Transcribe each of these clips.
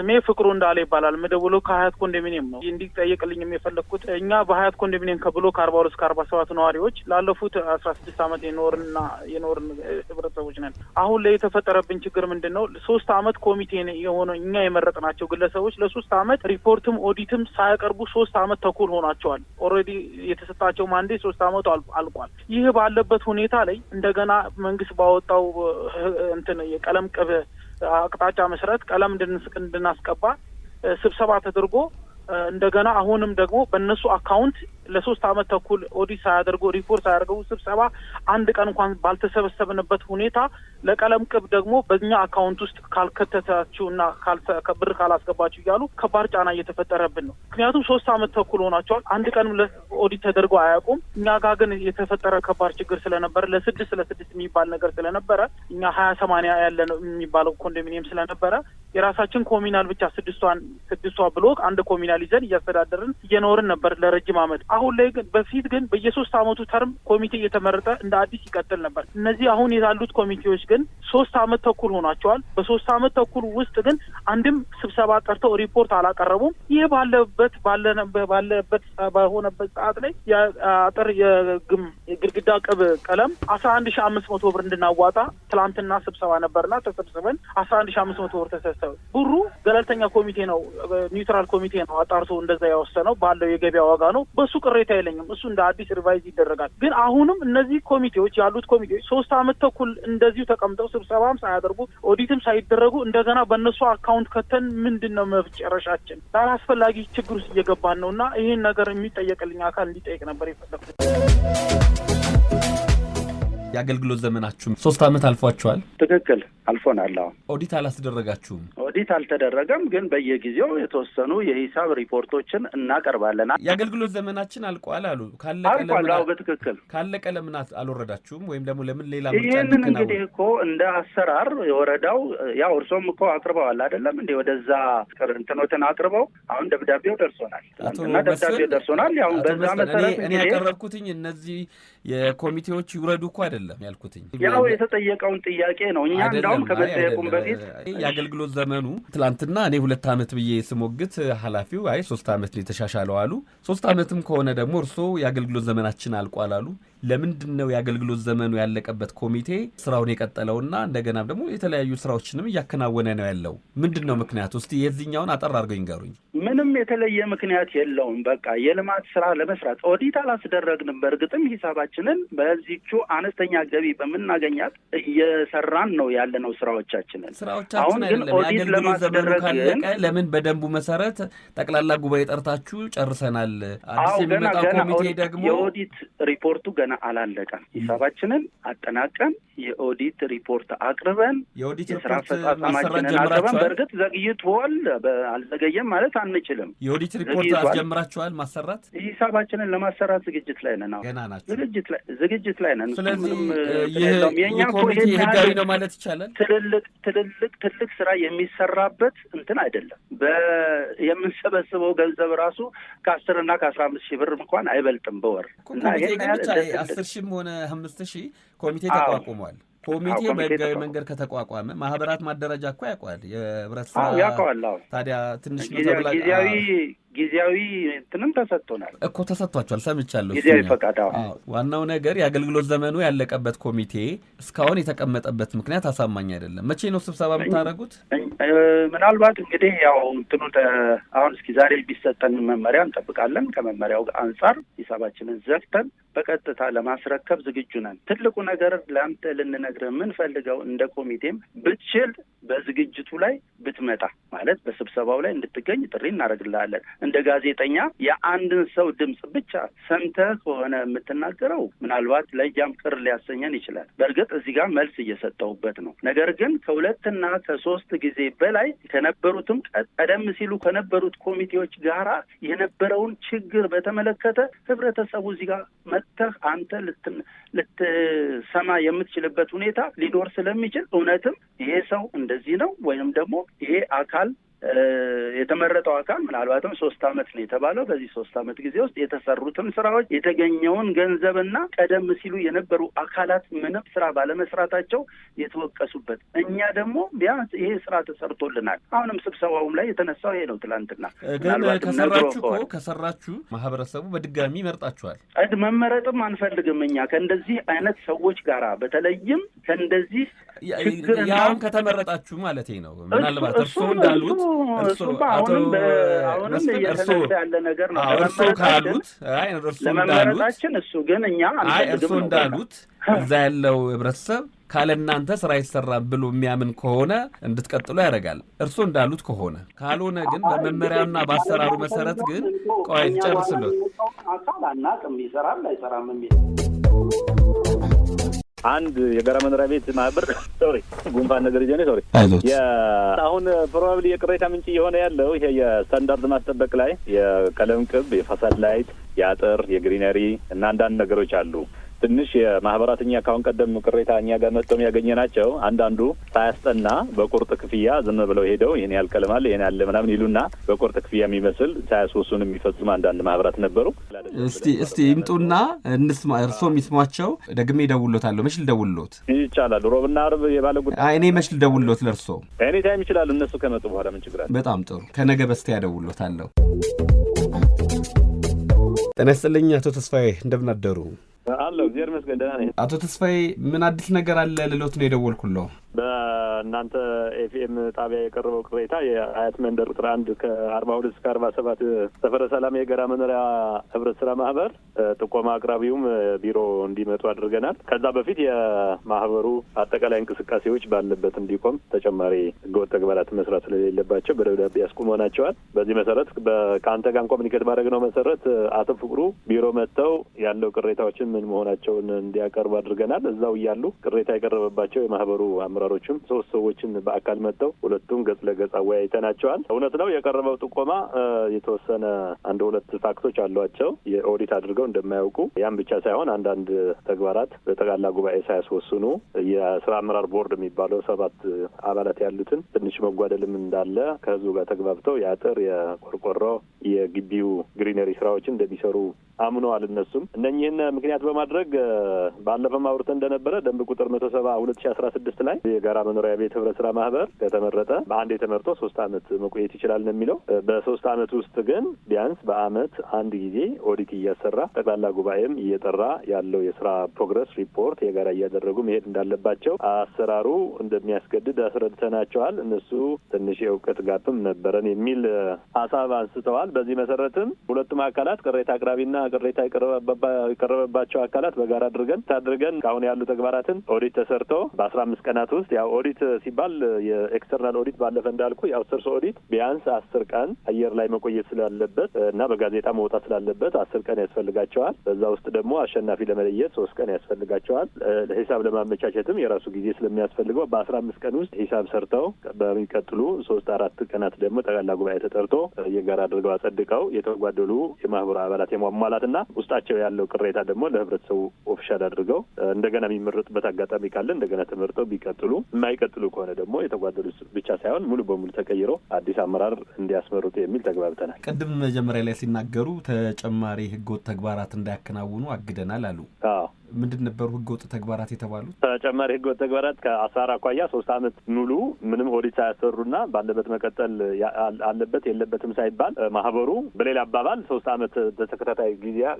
ስሜ ፍቅሩ እንዳለ ይባላል መደውሎ ከሀያት ኮንዶሚኒየም ነው እንዲጠየቅልኝ የፈለኩት እኛ በሀያት ኮንዶሚኒየም ከብሎክ 42 እስከ 47 ነዋሪዎች ላለፉት 16 አመት የኖርን ህብረተሰቦች ነን አሁን ላይ የተፈጠረብን ችግር ምንድነው 3 አመት ኮሚቴ የሆነው እኛ የመረጥናቸው ግለሰቦች ለ3 አመት ሪፖርትም ኦዲትም ሳያቀርቡ 3 አመት ተኩል ሆናቸዋል ኦሬዲ የተሰጣቸው ማንዴ 3 አመት አልቋል ይህ ባለበት ሁኔታ ላይ እንደገና መንግስት ባወጣው እንትን የቀለም ቅብ አቅጣጫ መሰረት ቀለም እንድናስቀባ ስብሰባ ተደርጎ እንደገና አሁንም ደግሞ በእነሱ አካውንት ለ3 አመት ተኩል ኦዲት ሳያደርጉ ሪፖርት ሳያደርጉ ስብሰባ አንድ ቀን እንኳን ባልተሰበሰበንበት ሁኔታ ለቀለም ቅብ ደግሞ በእኛ አካውንት ውስጥ ካልከተታችሁና ብር ካላስገባችሁ እያሉ ከባድ ጫና እየተፈጠረብን ነው ምክንያቱም 3 አመት ተኩል ሆናቸዋል አንድ ቀን ኦዲት ተደርጎ አያውቁም እኛ ጋር ግን የተፈጠረ ከባድ ችግር ስለነበር ለ6 የሚባል ነገር ስለነበረ እኛ 20/80 ያለ ነው የሚባለው ኮንዶሚኒየም ስለነበረ የራሳችን ኮሚናል ብቻ 6 ብሎክ አንድ ኮሚናል ይዘን እያስተዳደርን እየኖርን ነበር ለረጅም አመት አሁን ላይ ግን በፊት ግን በየ3 አመቱ ተርም ኮሚቴ እየተመረጠ እንደ አዲስ ይቀጥል ነበር እነዚህ አሁን ያሉት ኮሚቴዎች ግን 3 አመት ተኩል ሆናቸዋል በ3 አመት ተኩል ውስጥ ግን አንድም ስብሰባ ጠርተው ሪፖርት አላቀረቡም ይሄ ባለበት ሰዓት ላይ የአጥር የግድግዳ ቅብ ቀለም 11500 ብር እንድናዋጣ ትላንትና ስብሰባ ነበርና ተሰብስበን 11500 ብር ተሰብስበን ብሩ ገለልተኛ ኮሚቴ ነው ኒውትራል ኮሚቴ ነው አጣርቶ እንደዛ ያወሰነው ባለው የገበያ ዋጋ ነው በሱ ቅሬታ የለኝም እሱ እንደ አዲስ ሪቫይዝ ይደረጋል ግን አሁንም እነዚህ ኮሚቴዎች ያሉት ኮሚቴዎች 3 አመት ተኩል እንደዚሁ ተቀምጠው ስብሰባም ሳያደርጉ ኦዲትም ሳይደረጉ እንደገና በእነሱ አካውንት ከተን ምንድነው መፍጨረሻችን አላስፈላጊ ችግር ውስጥ እየገባን ነውና ይሄን ነገር የሚጠየቅልኝ አካል እንዲጠይቅ ነበር የፈለኩት የአገልግሎት ዘመናችሁ 3 አመት አልፏችኋል ትክክል አልፎናል ኦዲት አላስደረጋችሁም ኦዲት አልተደረገም ግን በየጊዜው የተወሰኑ የሂሳብ ሪፖርቶችን እናቀርባለን የአገልግሎት ዘመናችን አልቋል አሉ ካለቀ ለምን አልወረዳችሁም ወይም ደግሞ ለምን ሌላ ይሄንን እንግዲህ እኮ እንደ አሰራር የወረዳው ያው እርሶም እኮ አቅርበዋል አይደለም እንዴ ወደዛ እንትኖትን አቅርበው አሁን ደብዳቤው ደርሶናል እና ደብዳቤው ደርሶናል ያው በዛ መሰረት እኔ ያቀረብኩትኝ እነዚህ የኮሚቴዎች ይውረዱ እኮ አይደለም ያልኩትኝ ያው የተጠየቀውን ጥያቄ ነው እኛ እንዳውም ከመጠየቁም በፊት የአገልግሎት ዘመኑ ትላንትና እኔ 2 አመት ብዬ ስሞግት ኃላፊው 3 አመት ሊተሻሻለው አሉ 3 አመትም ከሆነ ደግሞ እርሶ የአገልግሎት ዘመናችን አልቋል አሉ ለምንድነው የአገልግሎት ዘመኑ ያለቀበት ኮሚቴ ስራውን የቀጠለውና እንደገና ደግሞ የተለያዩ ስራዎችንም ያከናወነ ነው ያለው ምንድነው ምክንያቱ እስቲ የዚህኛውን አጠር አድርገው ይንገሩኝ ምንም የተለየ ምክንያት የለውም በቃ የልማት ስራ ለመስራት ኦዲት አላስደረግንም በእርግጥም ሂሳባችንን በዚህቹ አነስተኛ ገቢ በመናገኛት እየሰራን ነው ያለነው ስራዎቻችንን አሁን ግን ኦዲት ለማስደረግ ካለቀ ለምን በደንቡ መሰረት ጠቅላላ ጉባኤ ጠርታችሁ ጨርሰናል አዲስ የሚመጣው ኮሚቴ ደግሞ የኦዲት ሪፖርቱ ገና አላለቀም ሂሳባችንን አጠናቀን የኦዲት ሪፖርት አቅርበን የስራ አፈጻጸማችንን አቅርበን በእርግጥ ዘግይቷል አልዘገየም ማለት አንችልም የኦዲት ሪፖርት አስጀምራችኋል ማሰራት ሂሳባችንን ለማሰራት ዝግጅት ላይ ነን ገና ናችሁ ዝግጅት ላይ ነን ስለዚህ የኛ ኮሚቴ ህጋዊ ነው ማለት ይቻላል ትልቅ ስራ የሚሰራበት እንትን አይደለም የምንሰበስበው ገንዘብ ራሱ ከ10 እና ከ15 ሺህ ብር እንኳን አይበልጥም በወር እና ይሄ 10,000 ሆነ 5,000 ኮሚቴ ተቋቁሟል ኮሚቴ በህጋዊ መንገድ ከተቋቋመ ማህበራት ማደረጃ እኮ ያውቃል የህብረት ስራ ያውቃል ታዲያ ትንሽ ጊዜያዊ እንትንም ተሰጥቶናል እኮ ተሰጥቷቸዋል ሰምቻለሁ ጊዜያዊ ፈቃድ ዋናው ነገር የአገልግሎት ዘመኑ ያለቀበት ኮሚቴ እስካሁን የተቀመጠበት ምክንያት አሳማኝ አይደለም መቼ ነው ስብሰባ የምታደርጉት ምናልባት እንግዲህ ያው እንትኑ አሁን እስኪ ዛሬ ቢሰጠን መመሪያ እንጠብቃለን ከመመሪያው አንፃር ሂሳባችንን ዘግተን በቀጥታ ለማስረከብ ዝግጁ ነን ትልቁ ነገር ለአንተ ልንነግርህ የምንፈልገው እንደ ኮሚቴም ብትችል በዝግጅቱ ላይ ብትመጣ ማለት በስብሰባው ላይ እንድትገኝ ጥሪ እናደርግልሃለን እንደ ጋዜጠኛ የአንድን ሰው ድምጽ ብቻ ሰምተህ ከሆነ የምትናገረው ምናልባት ለእኛም ቅር ሊያሰኘን ይችላል በእርግጥ እዚህ ጋር መልስ እየሰጠሁበት ነው ነገር ግን ከ2 እና ከ3 ጊዜ በላይ ከነበሩትም ቀደም ሲሉ ከነበሩት ኮሚቴዎች ጋራ የነበረውን ችግር በተመለከተ ህብረተሰቡ እዚህ ጋር መጥተህ አንተ ልትሰማ የምትችልበት ሁኔታ ሊኖር ስለሚችል እውነትም ይሄ ሰው እንደዚህ ነው ወይንም ደግሞ ይሄ አካል የተመረጠው አካል ምናልባትም 3 ዓመት ነው የተባለው። በዚህ 3 ዓመት ጊዜ ውስጥ የተሰሩትን ስራዎች የተገኘውን ገንዘብና ቀደም ሲሉ የነበሩ አካላት ምንም ስራ ባለመስራታቸው የተወቀሱበት፣ እኛ ደግሞ ቢያንስ ይሄ ስራ ተሰርቶልናል። አሁንም ስብሰባውም ላይ የተነሳው ይሄ ነው። ትላንትና ግን ከሰራችሁ ማህበረሰቡ በድጋሚ ይመርጣችኋል። መመረጥም አንፈልግም እኛ ከእንደዚህ አይነት ሰዎች ጋራ፣ በተለይም ከእንደዚህ ያውን ከተመረጣችሁ ማለት ነው። ምናልባት እርስዎ እንዳሉት አሁንም እየተነሳ ያለ ነገር ነው። ለመመረጣችን እሱ ግን እኛ እርስዎ እንዳሉት እዛ ያለው ህብረተሰብ ካለ እናንተ ስራ አይሰራም ብሎ የሚያምን ከሆነ እንድትቀጥሉ ያደርጋል። እርስዎ እንዳሉት ከሆነ ካልሆነ ግን በመመሪያና በአሰራሩ መሰረት ግን ቆይ ጨርስሎት አካል አናውቅም ይሰራል አይሰራም የሚል አንድ የጋራ መኖሪያ ቤት ማህበር ጉንፋን ነገር ይዘኔ አሁን ፕሮባብሊ የቅሬታ ምንጭ የሆነ ያለው ይሄ የስታንዳርድ ማስጠበቅ ላይ የቀለም ቅብ፣ የፋሳድ ላይት፣ የአጥር፣ የግሪነሪ እና አንዳንድ ነገሮች አሉ። ትንሽ የማህበራትኛ ካሁን ቀደም ቅሬታ እኛ ጋር መጥተው ያገኘናቸው አንዳንዱ ሳያስጠና በቁርጥ ክፍያ ዝም ብለው ሄደው ይሄን ያህል ቀለም አለ ይሄን ያለ ምናምን ይሉና በቁርጥ ክፍያ የሚመስል ሳያስወሱን የሚፈጽሙ አንዳንድ ማህበራት ነበሩ። እስቲ ይምጡና እንስማ። እርስዎ የሚስሟቸው ደግሜ እደውልዎታለሁ። መች ልደውልዎት ይቻላል? ሮብና ዓርብ የባለ ጉዳይ እኔ መች ልደውልዎት ለእርስዎ? ኤኒ ታይም ይችላሉ። እነሱ ከመጡ በኋላ ምን ችግር አለ? በጣም ጥሩ። ከነገ በስቲያ እደውልዎታለሁ። ጤና ይስጥልኝ አቶ ተስፋዬ፣ እንደምን አደሩ? አለሁ፣ እግዚአብሔር ይመስገን ደህና ነኝ። አቶ ተስፋዬ ምን አዲስ ነገር አለ ልሎት ነው የደወልኩልዎ? በእናንተ ኤፍኤም ጣቢያ የቀረበው ቅሬታ የአያት መንደር ቁጥር 1 ከ42 እስከ 47 ሰፈረ ሰላም የጋራ መኖሪያ ህብረት ስራ ማህበር ጥቆማ አቅራቢውም ቢሮ እንዲመጡ አድርገናል። ከዛ በፊት የማህበሩ አጠቃላይ እንቅስቃሴዎች ባለበት እንዲቆም ተጨማሪ ህገወጥ ተግባራት መስራት ስለሌለባቸው በደብዳቤ ያስቁመናቸዋል። በዚህ መሰረት ከአንተ ጋር ኮሚኒኬት ባደረግነው መሰረት አቶ ፍቅሩ ቢሮ መጥተው ያለው ቅሬታዎችን ምን መሆናቸውን እንዲያቀርቡ አድርገናል። እዛው እያሉ ቅሬታ የቀረበባቸው የማህበሩ አመራሮችም 3 ሰዎችን በአካል መጥተው ሁለቱም ገጽ ለገጽ አወያይተናቸዋል። እውነት ነው የቀረበው ጥቆማ የተወሰነ 1-2 ፋክቶች አሏቸው የኦዲት አድርገው እንደማያውቁ። ያም ብቻ ሳይሆን አንዳንድ ተግባራት በጠቅላላ ጉባኤ ሳያስወስኑ የስራ አመራር ቦርድ የሚባለው 7 አባላት ያሉትን ትንሽ መጓደልም እንዳለ ከህዝቡ ጋር ተግባብተው የአጥር፣ የቆርቆሮ፣ የግቢው ግሪነሪ ስራዎችን እንደሚሰሩ አምነዋል። እነሱም እነኚህን ምክንያት በማድረግ ባለፈው አውርተን እንደነበረ ደንብ ቁጥር 170/2016 ላይ የጋራ መኖሪያ ቤት ህብረት ስራ ማህበር ከተመረጠ በአንድ ተመርጦ 3 ዓመት መቆየት ይችላል ነው የሚለው። በ3 ዓመት ውስጥ ግን ቢያንስ በአመት አንድ ጊዜ ኦዲት እያሰራ ጠቅላላ ጉባኤም እየጠራ ያለው የስራ ፕሮግረስ ሪፖርት የጋራ እያደረጉ መሄድ እንዳለባቸው አሰራሩ እንደሚያስገድድ አስረድተናቸዋል። እነሱ ትንሽ የእውቀት ጋፕም ነበረን የሚል ሀሳብ አንስተዋል። በዚህ መሰረትም ሁለቱም አካላት ቅሬታ አቅራቢና ቅሬታ የቀረበባቸው አካላት በጋራ አድርገን አሁን ያሉ ተግባራትን ኦዲት ተሰርቶ በ15 ቀናት ውስጥ ያው ኦዲት ሲባል የኤክስተርናል ኦዲት ባለፈ እንዳልኩ ያው ሰርሶ ኦዲት ቢያንስ 10 ቀን አየር ላይ መቆየት ስላለበት እና በጋዜጣ መውጣት ስላለበት 10 ቀን ያስፈልጋቸዋል። በዛ ውስጥ ደግሞ አሸናፊ ለመለየት 3 ቀን ያስፈልጋቸዋል። ለሂሳብ ለማመቻቸትም የራሱ ጊዜ ስለሚያስፈልገው በ15 ቀን ውስጥ ሂሳብ ሰርተው በሚቀጥሉ 3-4 ቀናት ደግሞ ጠቅላላ ጉባኤ ተጠርቶ የጋራ አድርገው አጸድቀው የተጓደሉ የማህበሩ አባላት የማሟላትና ውስጣቸው ያለው ቅሬታ ደግሞ ለህብረተሰቡ ኦፊሻል አድርገው እንደገና የሚመረጡበት አጋጣሚ ካለ እንደገና ተመርጠው ቢቀጥሉ፣ የማይቀጥሉ ከሆነ ደግሞ የተጓደሉ ብቻ ሳይሆን ሙሉ በሙሉ ተቀይሮ አዲስ አመራር እንዲያስመርጡ የሚል ተግባብተናል። ቅድም መጀመሪያ ላይ ሲናገሩ ተጨማሪ ህገወጥ ተግባራት እንዳያከናውኑ አግደናል አሉ። ምንድን ነበሩ ህገወጥ ተግባራት የተባሉት? ተጨማሪ ህገወጥ ተግባራት ከአሰራር አኳያ 3 ዓመት ሙሉ ምንም ኦዲት ሳያሰሩና ባለበት መቀጠል አለበት የለበትም ሳይባል ማህበሩ በሌላ አባባል 3 ዓመት ተከታታይ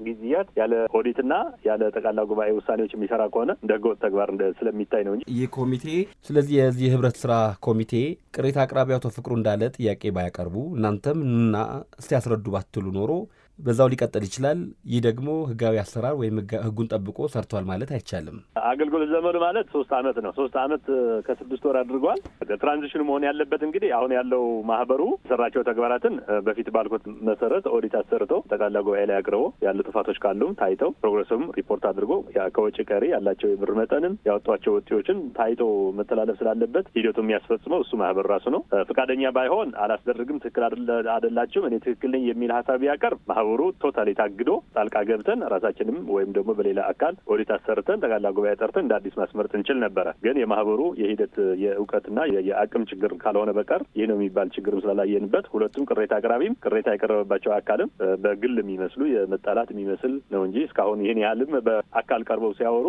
ጊዜያት ያለ ኦዲትና ያለ ጠቅላላ ጉባኤ ውሳኔዎች የሚሰራ ከሆነ እንደ ህገወጥ ተግባር ስለሚታይ ነው እንጂ ይህ ኮሚቴ። ስለዚህ የዚህ የህብረት ስራ ኮሚቴ ቅሬታ አቅራቢ አቶ ፍቅሩ እንዳለ ጥያቄ ባያቀርቡ እናንተም ኑና እስቲ ያስረዱ ባትሉ ኖሮ በዛው ሊቀጥል ይችላል። ይህ ደግሞ ህጋዊ አሰራር ወይም ህጉን ጠብቆ ሰርቷል ማለት አይቻልም። አገልግሎት ዘመኑ ማለት 3 ዓመት ነው። 3 ዓመት ከ6 ወር አድርጓል። ትራንዚሽኑ መሆን ያለበት እንግዲህ አሁን ያለው ማህበሩ የሰራቸው ተግባራትን በፊት ባልኩት መሰረት ኦዲት አሰርቶ ጠቅላላ ጉባኤ ላይ አቅርቦ ያሉ ጥፋቶች ካሉም ታይተው ፕሮግረስም ሪፖርት አድርጎ ከወጪ ቀሪ ያላቸው የብር መጠንም ያወጧቸው ወጪዎችን ታይቶ መተላለፍ ስላለበት ሂደቱ የሚያስፈጽመው እሱ ማህበሩ ራሱ ነው። ፈቃደኛ ባይሆን አላስደርግም፣ ትክክል አይደላችሁም፣ እኔ ትክክል ነኝ የሚል ሀሳብ ያቀርብ ማህበሩ ማህበሩ ቶታሊ ታግዶ ጣልቃ ገብተን ራሳችንም ወይም ደግሞ በሌላ አካል ኦዲት አሰርተን ጠቅላላ ጉባኤ ጠርተን እንደ አዲስ ማስመረጥ እንችል ነበረ። ግን የማህበሩ የሂደት የእውቀትና የአቅም ችግር ካልሆነ በቀር ይህ ነው የሚባል ችግርም ስላላየንበት ሁለቱም ቅሬታ አቅራቢም ቅሬታ የቀረበባቸው አካልም በግል የሚመስሉ የመጣላት የሚመስል ነው እንጂ እስካሁን ይህን ያህልም በአካል ቀርበው ሲያወሩ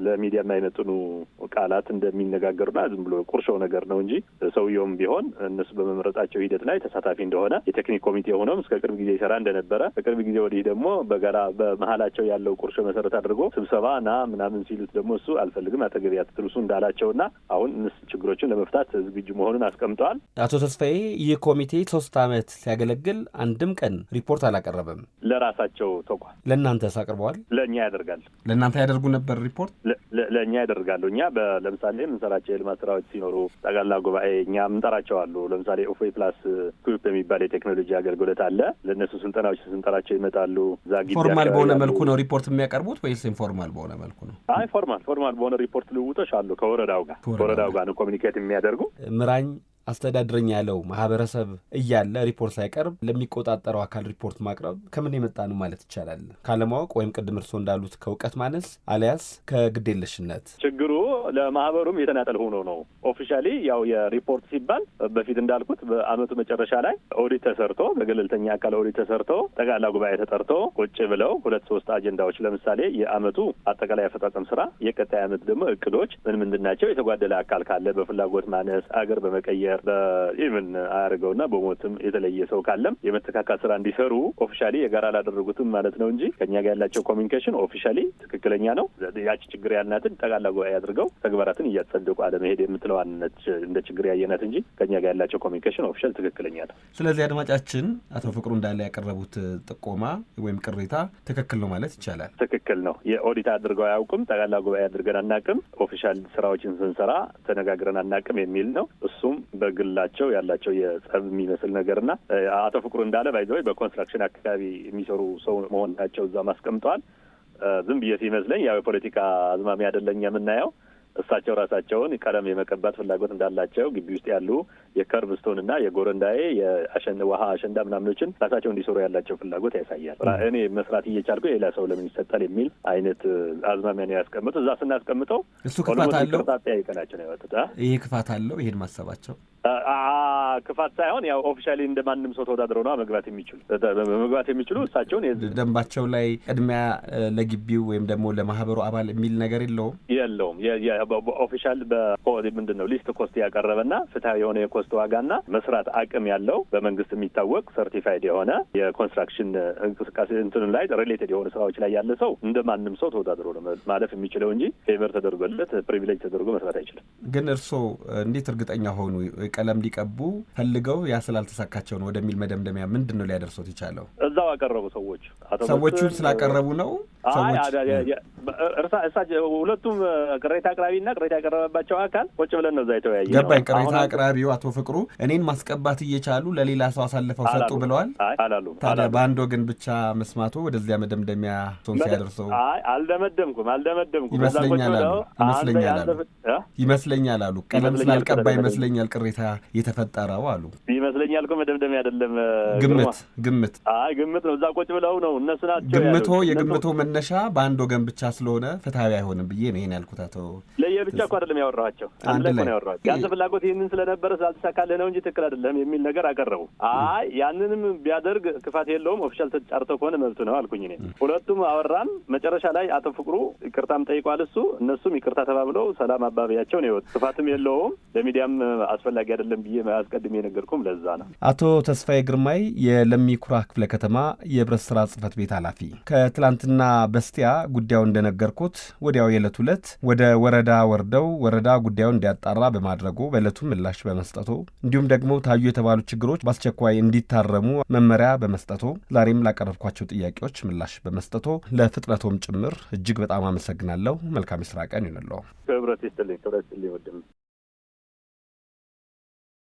ለሚዲያ የማይመጥኑ ቃላት እንደሚነጋገሩና ዝም ብሎ ቁርሾ ነገር ነው እንጂ ሰውየውም ቢሆን እነሱ በመምረጣቸው ሂደት ላይ ተሳታፊ እንደሆነ የቴክኒክ ኮሚቴ ሆኖም እስከ ቅርብ ጊዜ ይሰራ እንደነበረ ከቅርብ ጊዜ ወዲህ ደግሞ በጋራ በመሀላቸው ያለው ቁርሾ መሰረት አድርጎ ስብሰባ ና ምናምን ሲሉት ደግሞ እሱ አልፈልግም አጠገቤ አትድረሱ እንዳላቸውና አሁን ችግሮችን ለመፍታት ዝግጁ መሆኑን አስቀምጠዋል። አቶ ተስፋዬ ይህ ኮሚቴ 3 ዓመት ሲያገለግል አንድም ቀን ሪፖርት አላቀረበም። ለራሳቸው ተቋም ለእናንተስ አቅርበዋል? ለእኛ ያደርጋል። ለእናንተ ያደርጉ ነበር ሪፖርት? ለእኛ ያደርጋሉ። እኛ ለምሳሌ የምንሰራቸው የልማት ስራዎች ሲኖሩ ጠቅላላ ጉባኤ እኛ ምንጠራቸዋሉ። ለምሳሌ ኦፎይ ፕላስ ኩፕ የሚባል የቴክኖሎጂ አገልግሎት አለ። ለእነሱ ስልጠናዎች ስንጠራቸው ይመጣሉ። ፎርማል በሆነ መልኩ ነው ሪፖርት የሚያቀርቡት ወይስ ኢንፎርማል በሆነ መልኩ ነው? አይ ፎርማል በሆነ ሪፖርት ልውጦች አሉ። ከወረዳው ጋር ነው ኮሚኒኬት የሚያደርጉ። ምራኝ አስተዳድረኝ ያለው ማህበረሰብ እያለ ሪፖርት ሳይቀርብ ለሚቆጣጠረው አካል ሪፖርት ማቅረብ ከምን የመጣ ነው ማለት ይቻላል? ካለማወቅ ወይም ቅድም እርስዎ እንዳሉት ከእውቀት ማነስ አሊያስ ከግዴለሽነት? ችግሩ ለማህበሩም የተናጠል ሆኖ ነው። ኦፊሻሊ ያው የሪፖርት ሲባል በፊት እንዳልኩት በአመቱ መጨረሻ ላይ ኦዲት ተሰርቶ በገለልተኛ አካል ኦዲት ተሰርቶ ጠቅላላ ጉባኤ ተጠርቶ ቁጭ ብለው 2-3 አጀንዳዎች ለምሳሌ የአመቱ አጠቃላይ አፈጻጸም ስራ፣ የቀጣይ አመት ደግሞ እቅዶች ምንድን ናቸው፣ የተጓደለ አካል ካለ በፍላጎት ማነስ አገር በመቀየር በኢቭን አያርገውና በሞትም የተለየ ሰው ካለም የመተካካት ስራ እንዲሰሩ ኦፊሻሊ የጋራ አላደረጉትም ማለት ነው እንጂ ከኛ ጋር ያላቸው ኮሚኒኬሽን ኦፊሻሊ ትክክለኛ ነው። ያቺ ችግር ያልናትን ጠቅላላ ጉባኤ አድርገው ተግባራትን እያጸደቁ አለመሄድ የምትለዋነት እንደ ችግር ያየናት እንጂ ከኛ ጋር ያላቸው ኮሚኒኬሽን ኦፊሻል ትክክለኛ ነው። ስለዚህ አድማጫችን አቶ ፍቅሩ እንዳለ ያቀረቡት ጥቆማ ወይም ቅሬታ ትክክል ነው ማለት ይቻላል? ትክክል ነው። የኦዲት አድርገው አያውቁም፣ ጠቅላላ ጉባኤ አድርገን አናቅም፣ ኦፊሻል ስራዎችን ስንሰራ ተነጋግረን አናቅም የሚል ነው። እሱም በግላቸው ያላቸው የጸብ የሚመስል ነገርና አቶ ፍቅሩ እንዳለ ባይዘው በኮንስትራክሽን አካባቢ የሚሰሩ ሰው መሆናቸው እዛ ማስቀምጠዋል። ዝም ብዬ ሲመስለኝ ያው የፖለቲካ አዝማሚያ አይደለኝ የምናየው። እሳቸው ራሳቸውን ቀለም የመቀባት ፍላጎት እንዳላቸው ግቢ ውስጥ ያሉ የከርቭ ስቶን እና የጎረንዳዬ ውሃ አሸንዳ ምናምኖችን ራሳቸው እንዲሰሩ ያላቸው ፍላጎት ያሳያል። እኔ መስራት እየቻልኩ የሌላ ሰው ለምን ይሰጣል የሚል አይነት አዝማሚያ ነው ያስቀምጡ። እዛ ስናስቀምጠው እሱ ክፋት አለው ጠያይቀናቸው ነው ያወጡት። ይሄ ክፋት አለው ይሄን ማሰባቸው ክፋት ሳይሆን ያው ኦፊሻሊ እንደማንም ሰው ተወዳድረው ነው መግባት የሚችሉ እሳቸውን ደንባቸው ላይ ቅድሚያ ለግቢው ወይም ደግሞ ለማህበሩ አባል የሚል ነገር የለውም። ኦፊሻል ምንድን ነው ሊስት ኮስት ያቀረበና ፍትሃዊ የሆነ የኮስት ዋጋና መስራት አቅም ያለው በመንግስት የሚታወቅ ሰርቲፋይድ የሆነ የኮንስትራክሽን እንቅስቃሴ እንትኑ ላይ ሪሌትድ የሆነ ስራዎች ላይ ያለ ሰው እንደማንም ሰው ተወዳድሮ ነው ማለፍ የሚችለው እንጂ ፌቨር ተደርጎለት ፕሪቪሌጅ ተደርጎ መስራት አይችልም። ግን እርስዎ እንዴት እርግጠኛ ሆኑ? ቀለም ሊቀቡ ፈልገው ያ ስላልተሳካቸው ነው ወደሚል መደምደሚያ ምንድን ነው ሊያደርሱት የቻለው? እዛው ያቀረቡ ሰዎቹ ስላቀረቡ ነው። ሁለቱም ቅሬታ አቅራቢና ቅሬታ ያቀረበባቸው አካል ቁጭ ብለን ነው እዛ የተወያየ ነው። ገባኝ። ቅሬታ አቅራቢው አቶ ፍቅሩ እኔን ማስቀባት እየቻሉ ለሌላ ሰው አሳልፈው ሰጡ ብለዋል። አላሉ። ታዲያ በአንድ ወገን ብቻ መስማቱ ወደዚያ መደምደሚያ ሶን ሲያደርሰው አልደመደምኩም ይመስለኛል አሉ። ቀለም ስላልቀባ ይመስለኛል ቅሬታ የተፈጠረው አሉ። ይመስለኛል እኮ መደምደሚያ አይደለም፣ ግምት ነው። እዛ ቁጭ ብለው ነው እነሱ ናቸው የግምቶ መነሻ በአንድ ወገን ብቻ ስለሆነ ፍትሃዊ አይሆንም ብዬ ነው ይሄን ያልኩት። አቶ ለየብቻ እኮ አይደለም ያወራኋቸው፣ አንድ ላይ ነው ያወራኋቸው። ያንተ ፍላጎት ይህንን ስለነበረ ስላልተሳካልህ ነው እንጂ ትክክል አይደለም የሚል ነገር አቀረቡ። ያንንም ቢያደርግ ክፋት የለውም ኦፊሻል ተጫርተው ከሆነ መብቱ ነው አልኩኝ እኔ። ሁለቱም አወራን። መጨረሻ ላይ አቶ ፍቅሩ ይቅርታም ጠይቋል እሱ፣ እነሱም ይቅርታ ተባብለው ሰላም አባቢያቸው ነው የወጡት። ክፋትም የለውም ለሚዲያም አስፈላጊ አይደለም ብዬ አስቀድሜ የነገርኩም ለዛ ነው። አቶ ተስፋዬ ግርማይ የለሚኩራ ክፍለ ከተማ የህብረት ስራ ጽህፈት ቤት ኃላፊ፣ ከትላንትና በስቲያ ጉዳዩ እንደነገርኩት ወዲያው የዕለት ሁለት ወደ ወረዳ ወርደው ወረዳ ጉዳዩን እንዲያጣራ በማድረጉ በዕለቱ ምላሽ በመስጠቱ እንዲሁም ደግሞ ታዩ የተባሉ ችግሮች በአስቸኳይ እንዲታረሙ መመሪያ በመስጠቱ ዛሬም ላቀረብኳቸው ጥያቄዎች ምላሽ በመስጠቱ ለፍጥነቶም ጭምር እጅግ በጣም አመሰግናለሁ። መልካም የስራ ቀን ይሁንልዎ። ክብረት ይስጥልኝ ወንድም።